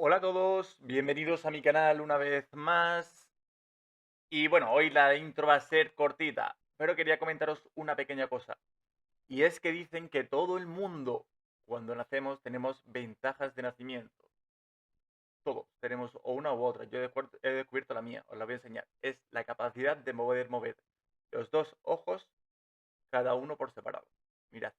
Hola a todos, bienvenidos a mi canal una vez más. Y bueno, hoy la intro va a ser cortita, pero quería comentaros una pequeña cosa. Y es que dicen que todo el mundo, cuando nacemos, tenemos ventajas de nacimiento. Todos tenemos o una u otra. Yo he descubierto la mía, os la voy a enseñar. Es la capacidad de mover los dos ojos, cada uno por separado. Mirad.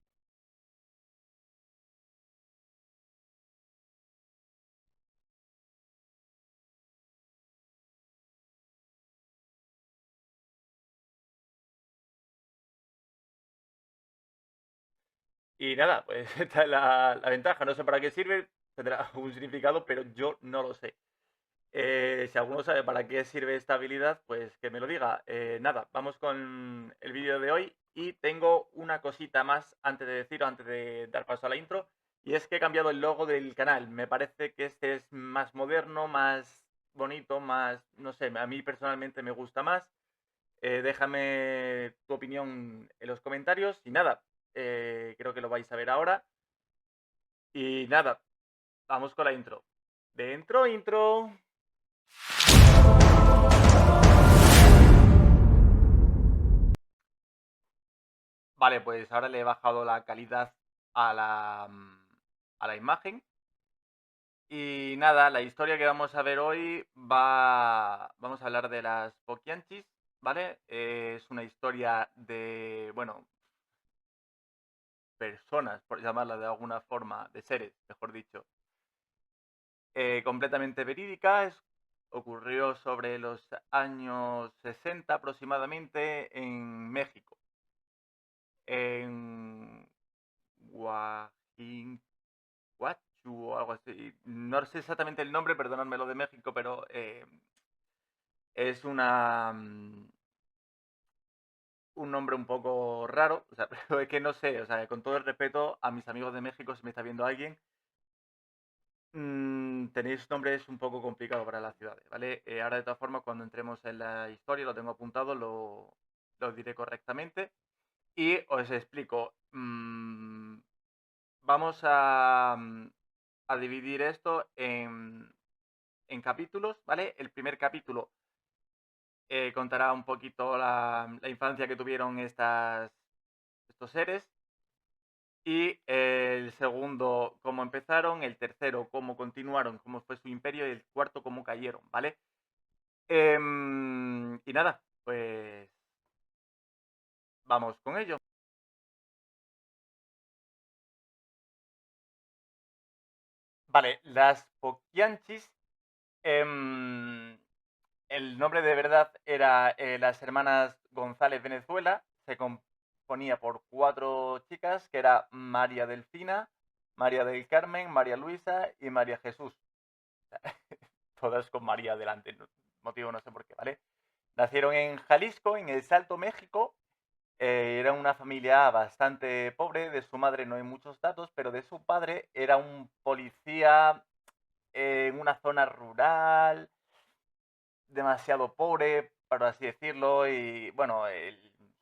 Y nada, pues esta es la ventaja. No sé para qué sirve, tendrá algún significado, pero yo no lo sé. Si alguno sabe para qué sirve esta habilidad, pues que me lo diga. Nada, vamos con el vídeo de hoy y tengo una cosita más antes de decir, antes de dar paso a la intro, y es que he cambiado el logo del canal. Me parece que este es más moderno, más bonito, más, no sé, a mí personalmente me gusta más. Déjame tu opinión en los comentarios y nada, creo que lo vais a ver ahora. Y nada, vamos con la intro. Dentro, intro. Vale, pues ahora le he bajado la calidad a la imagen. Y nada, la historia que vamos a ver hoy vamos a hablar de las Poquianchis, ¿vale? Es una historia de, bueno, personas, por llamarla de alguna forma, de seres, mejor dicho, completamente verídica. Ocurrió sobre los años 60 aproximadamente en México, en Guajin Guachu o algo así. No sé exactamente el nombre, perdonadme lo de México, pero es un nombre un poco raro. O sea, pero es que no sé, o sea, con todo el respeto a mis amigos de México, si me está viendo alguien, tenéis nombres un poco complicados para las ciudades, ¿vale? Ahora, de todas formas, cuando entremos en la historia, lo tengo apuntado, lo diré correctamente. Y os explico. Vamos a dividir esto en capítulos, ¿vale? El primer capítulo contará un poquito la infancia que tuvieron estos seres. Y el segundo, cómo empezaron. El tercero, cómo continuaron, cómo fue su imperio. Y el cuarto, cómo cayeron, ¿vale? Y nada, pues vamos con ello. Vale, las Poquianchis. El nombre de verdad era las hermanas González Venezuela. Se componía por cuatro chicas, que era María Delfina, María del Carmen, María Luisa y María Jesús. Todas con María delante, motivo no sé por qué, ¿vale? Nacieron en Jalisco, en El Salto, México. Era una familia bastante pobre. De su madre no hay muchos datos, pero de su padre era un policía en una zona rural, demasiado pobre, por así decirlo. Y bueno,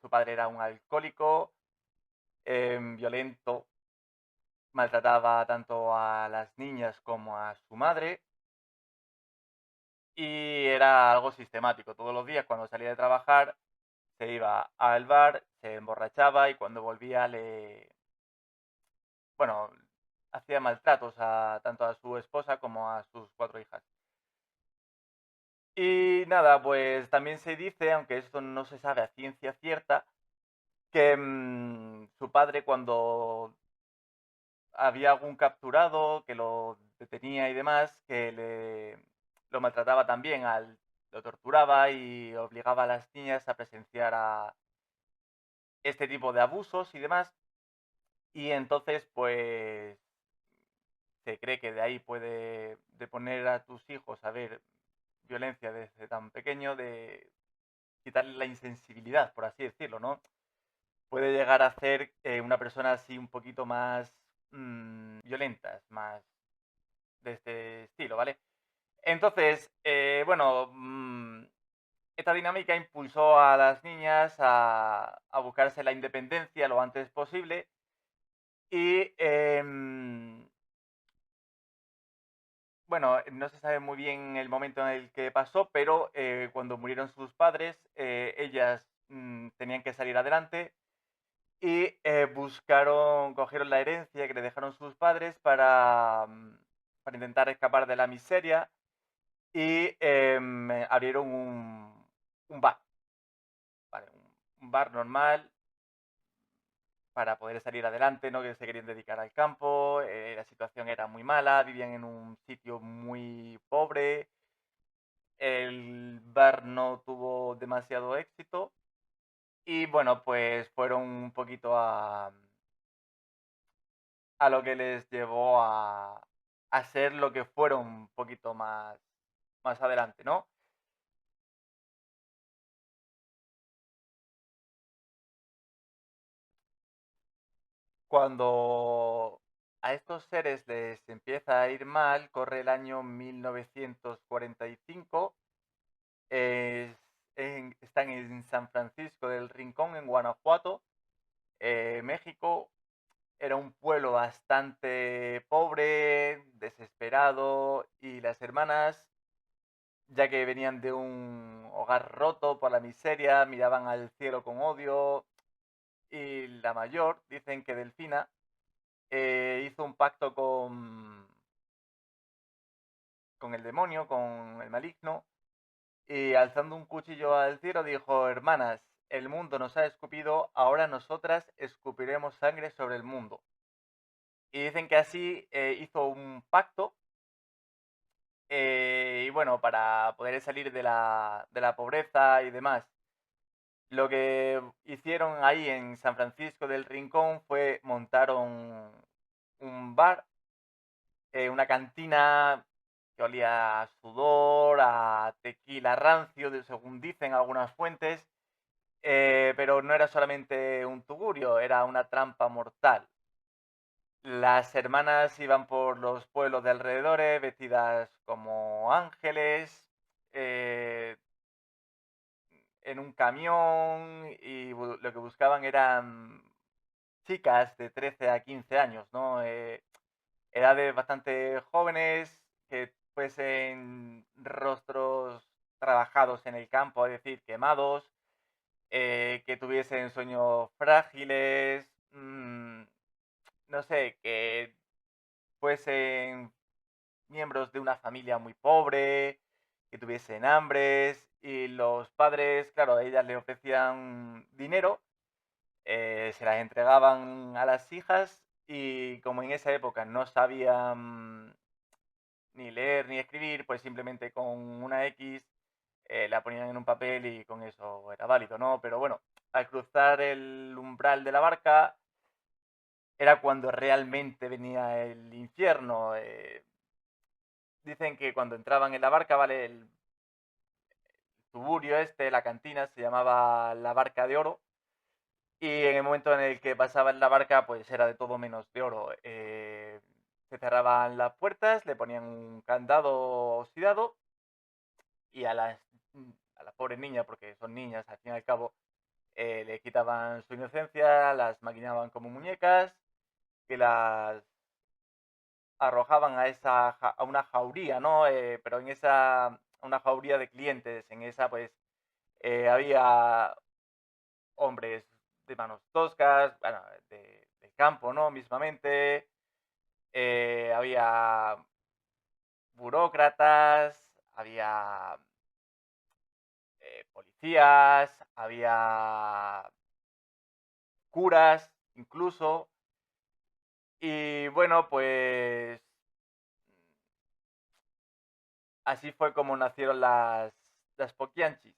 su padre era un alcohólico, violento, maltrataba tanto a las niñas como a su madre. Y era algo sistemático. Todos los días cuando salía de trabajar se iba al bar, se emborrachaba y cuando volvía bueno, hacía maltratos tanto a su esposa como a sus cuatro hijas. Y nada, pues también se dice, aunque esto no se sabe a ciencia cierta, que su padre, cuando había algún capturado que lo detenía y demás, que lo maltrataba también, lo torturaba y obligaba a las niñas a presenciar a este tipo de abusos y demás. Y entonces, pues, se cree que de ahí puede de poner a tus hijos a ver violencia desde tan pequeño, de quitarle la insensibilidad, por así decirlo, ¿no? Puede llegar a ser una persona así un poquito más violentas, más de este estilo, ¿vale? Entonces, bueno, esta dinámica impulsó a las niñas a buscarse la independencia lo antes posible y bueno, no se sabe muy bien el momento en el que pasó, pero cuando murieron sus padres, ellas tenían que salir adelante y cogieron la herencia que le dejaron sus padres para intentar escapar de la miseria y abrieron un bar, ¿vale? Un bar normal para poder salir adelante, ¿no? Que se querían dedicar al campo, la situación era muy mala, vivían en un sitio muy pobre, el bar no tuvo demasiado éxito y bueno, pues fueron un poquito a lo que les llevó a ser lo que fueron un poquito más adelante, ¿no? Cuando a estos seres les empieza a ir mal, corre el año 1945, están en San Francisco del Rincón, en Guanajuato, México. Era un pueblo bastante pobre, desesperado, y las hermanas, ya que venían de un hogar roto por la miseria, miraban al cielo con odio, y la mayor, dicen que Delfina, hizo un pacto con el demonio, con el maligno, y alzando un cuchillo al cielo dijo: hermanas, el mundo nos ha escupido, ahora nosotras escupiremos sangre sobre el mundo. Y dicen que así hizo un pacto, y bueno, para poder salir de la pobreza y demás. Lo que hicieron ahí en San Francisco del Rincón fue montar un bar, una cantina que olía a sudor, a tequila rancio, según dicen algunas fuentes, pero no era solamente un tugurio, era una trampa mortal. Las hermanas iban por los pueblos de alrededores vestidas como ángeles, eh, en un camión, y lo que buscaban eran chicas de 13 a 15 años, ¿no? Edades bastante jóvenes, que fuesen rostros trabajados en el campo, es decir, quemados, que tuviesen sueños frágiles, no sé, que fuesen miembros de una familia muy pobre, que tuviesen hambres, y los padres, claro, a ellas le ofrecían dinero, se las entregaban a las hijas, y como en esa época no sabían ni leer ni escribir, pues simplemente con una X la ponían en un papel y con eso era válido, ¿no? Pero bueno, al cruzar el umbral de la barca era cuando realmente venía el infierno. Dicen que cuando entraban en la barca, ¿vale? El tuburio este, la cantina, se llamaba la Barca de Oro. Y en el momento en el que pasaban la barca, pues era de todo menos de oro. Se cerraban las puertas, le ponían un candado oxidado, y a las pobres niñas, porque son niñas al fin y al cabo, le quitaban su inocencia, las maquinaban como muñecas, que las arrojaban a una jauría, ¿no? Pero una jauría de clientes. En esa, pues, había hombres de manos toscas, bueno, del campo, ¿no? Mismamente. Había burócratas, había policías, había curas, incluso. Y bueno, pues así fue como nacieron las Poquianchis.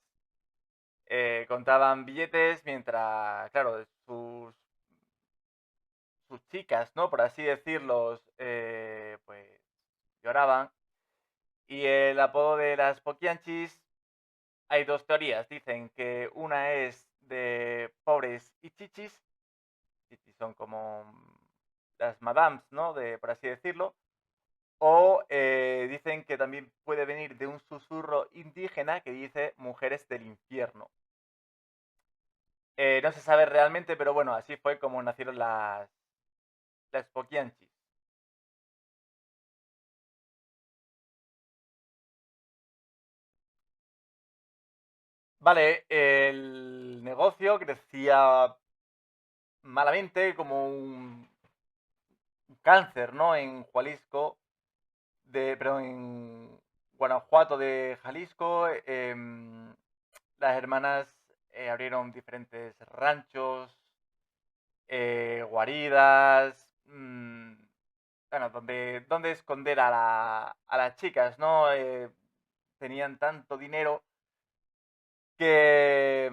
Contaban billetes mientras, claro, sus chicas, ¿no? Por así decirlos, pues lloraban. Y el apodo de las Poquianchis, hay dos teorías. Dicen que una es de pobres y chichis. Chichis son como las madams, ¿no? Por así decirlo. O dicen que también puede venir de un susurro indígena que dice mujeres del infierno. No se sabe realmente, pero bueno, así fue como nacieron las Poquianchis. Vale, el negocio crecía malamente como un cáncer, ¿no? En Jalisco, perdón, en Guanajuato de Jalisco, las hermanas abrieron diferentes ranchos, guaridas, bueno, donde esconder a las chicas, ¿no? Tenían tanto dinero que,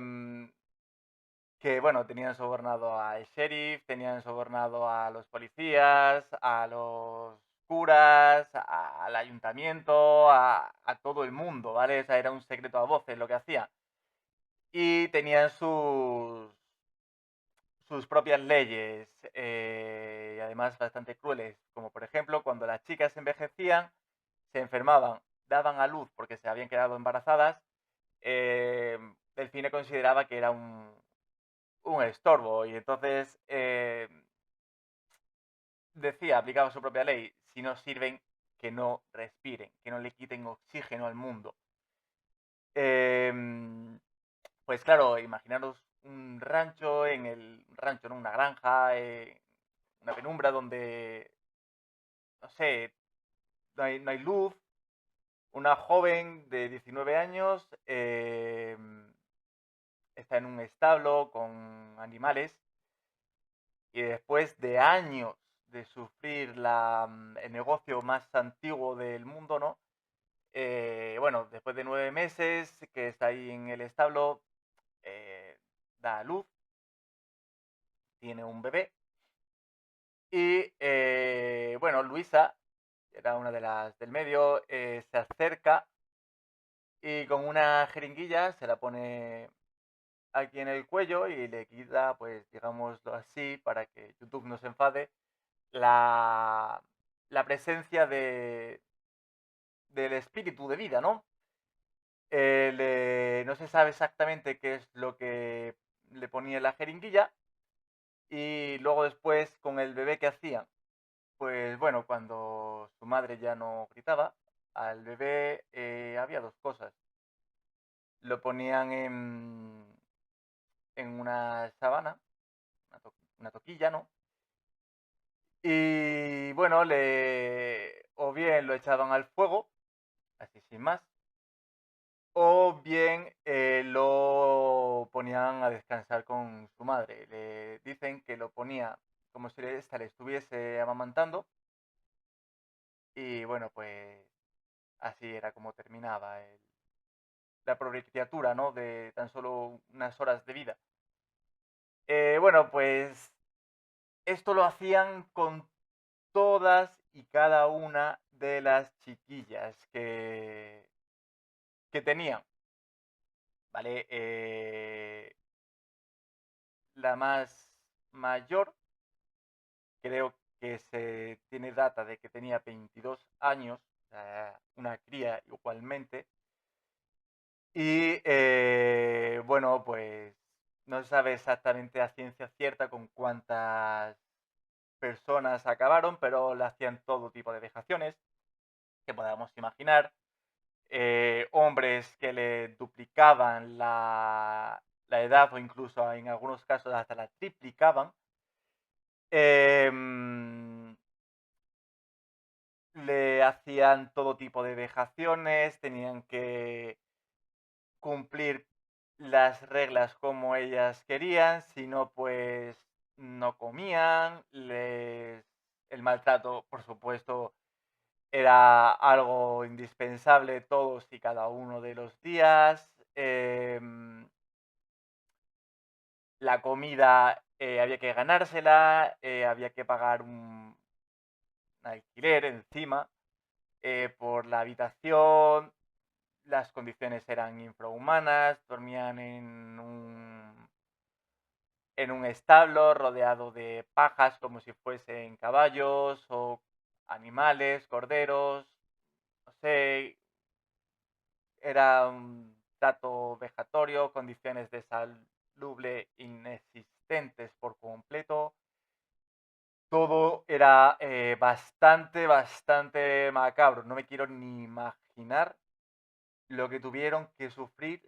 bueno, tenían sobornado al sheriff, tenían sobornado a los policías, a los curas, al ayuntamiento, a todo el mundo, ¿vale? O sea, era un secreto a voces lo que hacían. Y tenían sus propias leyes, y además bastante crueles, como por ejemplo cuando las chicas envejecían, se enfermaban, daban a luz porque se habían quedado embarazadas, Delfine consideraba que era un estorbo y entonces decía, aplicaba su propia ley, si no sirven, que no respiren, que no le quiten oxígeno al mundo. Pues claro, imaginaros un rancho, ¿no? Una granja, una penumbra donde, no sé, no hay luz. Una joven de 19 años está en un establo con animales y después de años de sufrir el negocio más antiguo del mundo, ¿no? Bueno, después de 9 meses que está ahí en el establo, da a luz, tiene un bebé y, bueno, Luisa, que era una de las del medio, se acerca y con una jeringuilla se la pone aquí en el cuello y le quita, pues, digámoslo así, para que YouTube no se enfade, la, la presencia del espíritu de vida, ¿no? No se sabe exactamente qué es lo que le ponía en la jeringuilla y luego después con el bebé que hacían, pues bueno, cuando su madre ya no gritaba, al bebé había dos cosas. Lo ponían en una sábana, una toquilla, ¿no? Y bueno, o bien lo echaban al fuego, así sin más, o bien lo ponían a descansar con su madre. Le dicen que lo ponía como si esta le estuviese amamantando y bueno, pues así era como terminaba la pobre criatura, ¿no? De tan solo unas horas de vida. Bueno, pues esto lo hacían con todas y cada una de las chiquillas que tenían, ¿vale? La más mayor, creo que se tiene data de que tenía 22 años, una cría igualmente. Y bueno, pues no se sabe exactamente a ciencia cierta con cuántas personas acabaron, pero le hacían todo tipo de vejaciones que podamos imaginar. Hombres que le duplicaban la edad o incluso en algunos casos hasta la triplicaban. Em, Le hacían todo tipo de vejaciones, tenían que cumplir las reglas como ellas querían, si no, pues no comían, el maltrato, por supuesto, era algo indispensable todos y cada uno de los días. La comida había que ganársela, había que pagar un alquiler encima por la habitación. Las condiciones eran infrahumanas, dormían en un establo rodeado de pajas como si fuesen caballos o animales, corderos, no sé, era un trato vejatorio, condiciones de salubre inexistentes por completo. Todo era bastante, bastante macabro. No me quiero ni imaginar lo que tuvieron que sufrir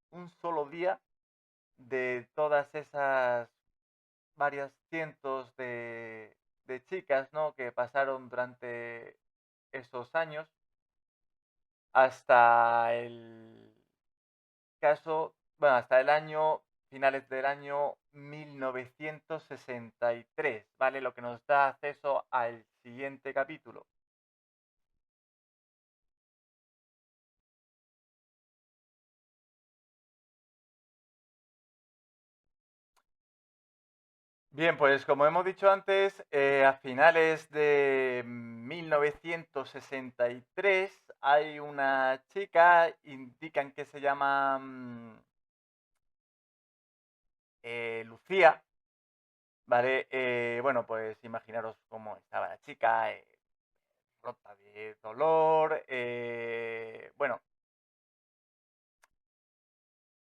un solo día de todas esas varias cientos de chicas, ¿no? Que pasaron durante esos años hasta el caso, bueno, hasta el año, finales del año 1963, ¿vale? Lo que nos da acceso al siguiente capítulo. Bien, pues como hemos dicho antes, a finales de 1963 hay una chica, indican que se llama Lucía, ¿vale? Bueno, pues imaginaros cómo estaba la chica, rota de dolor, bueno,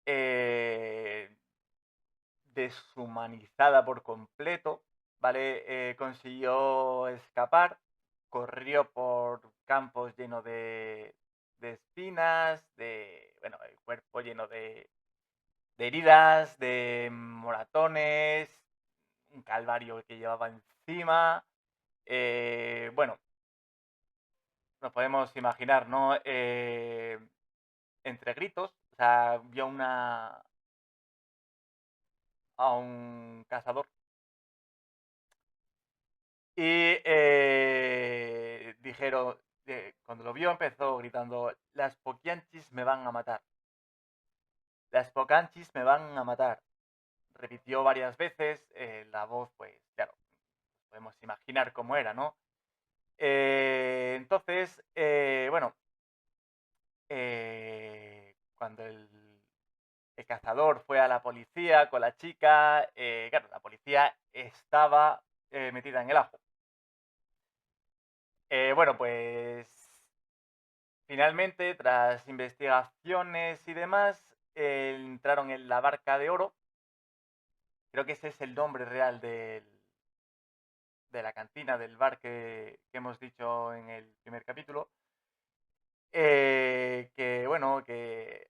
eh, deshumanizada por completo, ¿vale? Consiguió escapar, corrió por campos llenos de espinas, bueno, el cuerpo lleno de heridas, de moratones, un calvario que llevaba encima. Bueno, nos podemos imaginar, ¿no? Entre gritos, o sea, vio a un cazador y dijeron, cuando lo vio empezó gritando, las poquianchis me van a matar, las pocanchis me van a matar. Repitió varias veces, la voz, pues, claro, podemos imaginar cómo era, ¿no? Entonces, bueno, cuando el cazador fue a la policía con la chica, claro, la policía estaba metida en el ajo. Bueno, pues finalmente, tras investigaciones y demás, entraron en la Barca de Oro. Creo que ese es el nombre real de la cantina, del bar que hemos dicho en el primer capítulo. Que bueno, que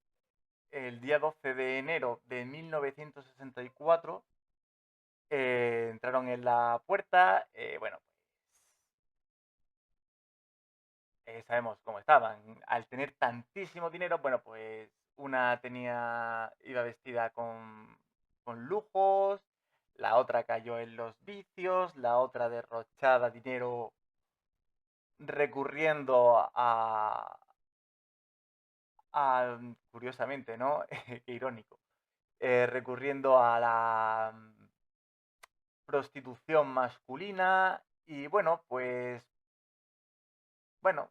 el día 12 de enero de 1964 entraron en la puerta. Bueno, sabemos cómo estaban. Al tener tantísimo dinero, bueno, pues una iba vestida con lujos, la otra cayó en los vicios, la otra derrochaba dinero recurriendo curiosamente, ¿no? Qué irónico, recurriendo a la prostitución masculina y bueno, pues, bueno,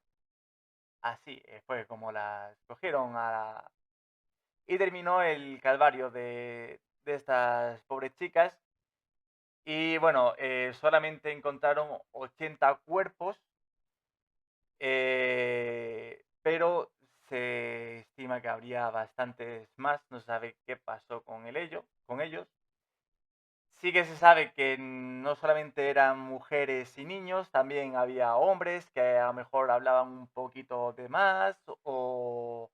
así fue como la escogieron y terminó el calvario de estas pobres chicas. Y bueno, solamente encontraron 80 cuerpos, pero se estima que habría bastantes más. No se sabe qué pasó con ellos. Sí que se sabe que no solamente eran mujeres y niños, también había hombres que a lo mejor hablaban un poquito de más o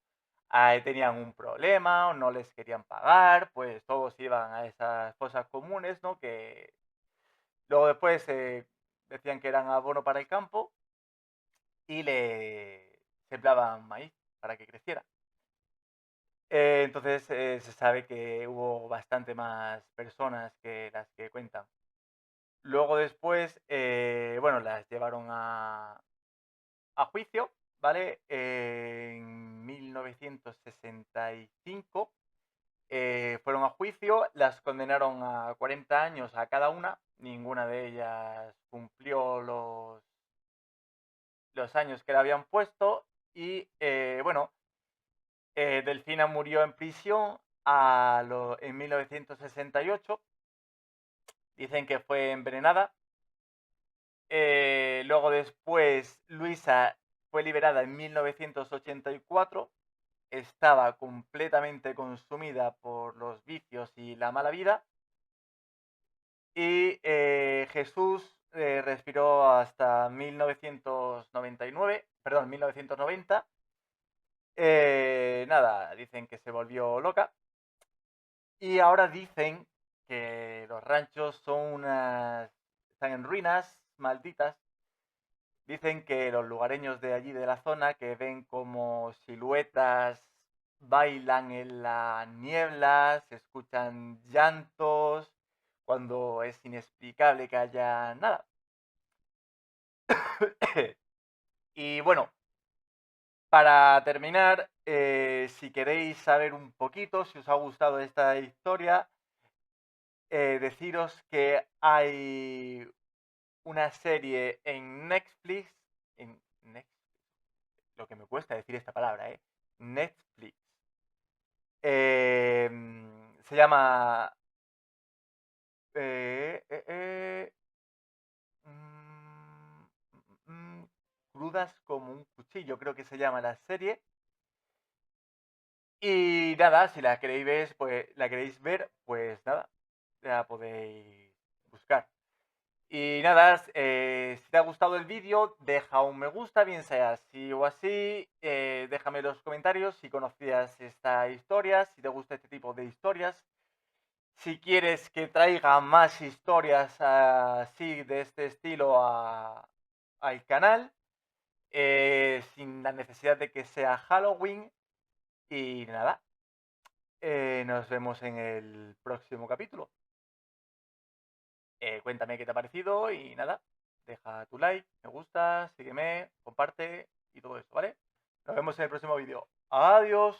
tenían un problema o no les querían pagar, pues todos iban a esas cosas comunes, ¿no? Que luego después decían que eran abono para el campo y le sembraban maíz para que creciera. Entonces se sabe que hubo bastante más personas que las que cuentan. Luego después, bueno, las llevaron a juicio, ¿vale? En 1965 fueron a juicio, las condenaron a 40 años a cada una, ninguna de ellas cumplió los años que le habían puesto y, bueno, Delfina murió en prisión en 1968, dicen que fue envenenada. Luego después Luisa fue liberada en 1984, estaba completamente consumida por los vicios y la mala vida. Y Jesús respiró hasta 1999, perdón, 1990. Nada, dicen que se volvió loca. Y ahora dicen que los ranchos son están en ruinas, malditas. Dicen que los lugareños de allí de la zona que ven como siluetas bailan en la niebla, se escuchan llantos, cuando es inexplicable que haya nada. Y bueno, para terminar, si queréis saber un poquito, si os ha gustado esta historia, deciros que hay una serie en Netflix, lo que me cuesta decir esta palabra, Netflix. Se llama eh, eh, eh, mm, Crudas como un cuchillo, creo que se llama la serie. Y nada, si la queréis ver, pues nada, la podéis buscar. Y nada, si te ha gustado el vídeo, deja un me gusta, bien sea así o así. Déjame en los comentarios si conocías esta historia, si te gusta este tipo de historias. Si quieres que traiga más historias así, de este estilo, al canal, sin la necesidad de que sea Halloween. Y nada, nos vemos en el próximo capítulo. Cuéntame qué te ha parecido y nada, deja tu like, me gusta, sígueme, comparte y todo eso, ¿vale? Nos vemos en el próximo vídeo. Adiós.